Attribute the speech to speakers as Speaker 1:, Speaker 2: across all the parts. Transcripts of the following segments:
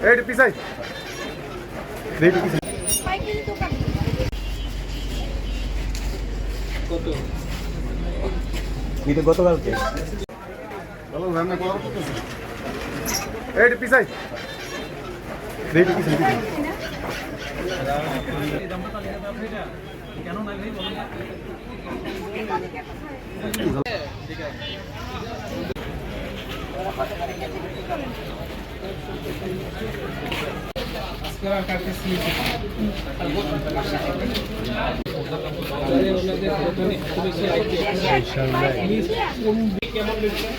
Speaker 1: এইটা পিছাই এইটা পিছাই কত এটা গতকালকে হ্যালো রান্না করা করতেছ এইটা পিছাই এইটা পিছাই কেন না ভাই বলুন ঠিক আছে আজকের কাছে সিএসি ইনশাআল্লাহ কেমন দেখছেন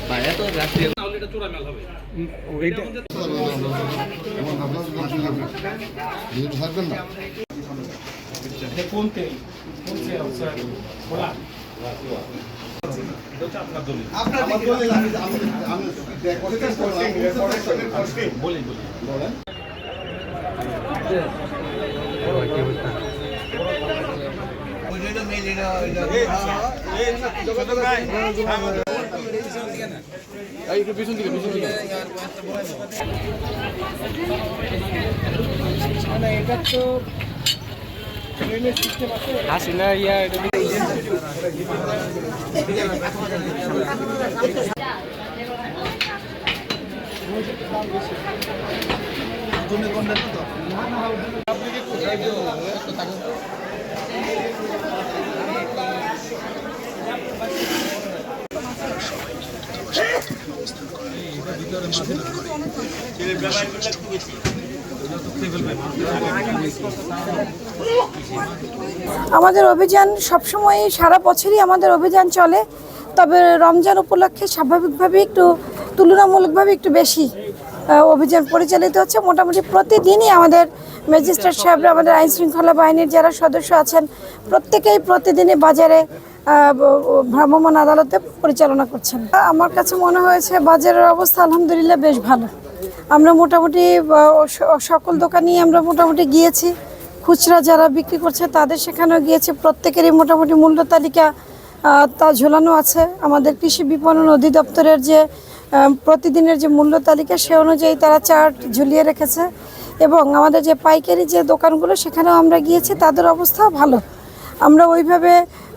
Speaker 1: ভাইয়া তো রাত্রি তাহলে এটা চোরা মেল হবে ওইটা এমন ভাবনা দিন থাকবেন না কোন তেল কোন তেল স্যার বলা আপনার দলিল আমি বলি বলেন পিছন দিকে এটা তো ট্রেনের সিস্টেম আছে আসলে ইয়া এটা
Speaker 2: আমাদের অভিযান সবসময় সারা বছরই আমাদের অভিযান চলে, তবে রমজান উপলক্ষে স্বাভাবিকভাবে একটু তুলনামূলকভাবে একটু বেশি অভিযান পরিচালিত হচ্ছে। মোটামুটি প্রতিদিনই আমাদের ম্যাজিস্ট্রেট সাহেবরা, আমাদের আইন শৃঙ্খলা বাহিনীর যারা সদস্য আছেন প্রত্যেকেই প্রতিদিনই বাজারে ভ্রাম্যমাণ আদালতে পরিচালনা করছেন। আমার কাছে মনে হয়েছে বাজারের অবস্থা আলহামদুলিল্লাহ বেশ ভালো। আমরা মোটামুটি সকল দোকানেই আমরা মোটামুটি গিয়েছি, খুচরা যারা বিক্রি করছে তাদের সেখানেও গিয়েছি, প্রত্যেকেরই মোটামুটি মূল্য তালিকা তা ঝোলানো আছে। আমাদের কৃষি বিপণন অধিদপ্তরের যে প্রতিদিনের যে মূল্য তালিকা সে অনুযায়ী তারা চার্ট ঝুলিয়ে রেখেছে, এবং আমাদের যে পাইকারি যে দোকানগুলো সেখানেও আমরা গিয়েছি, তাদের অবস্থা ভালো। আমরা ওইভাবে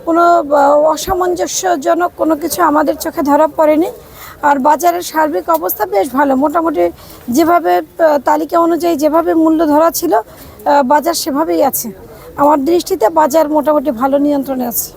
Speaker 2: কোনো অসামঞ্জস্যজনক কোনো কিছু আমাদের চোখে ধরা পড়েনি। আর বাজারের সার্বিক অবস্থা বেশ ভালো, মোটামুটি যেভাবে তালিকা অনুযায়ী যেভাবে মূল্য ধরা ছিল বাজার সেভাবেই আছে। আমার দৃষ্টিতে বাজার মোটামুটি ভালো নিয়ন্ত্রণে আছে।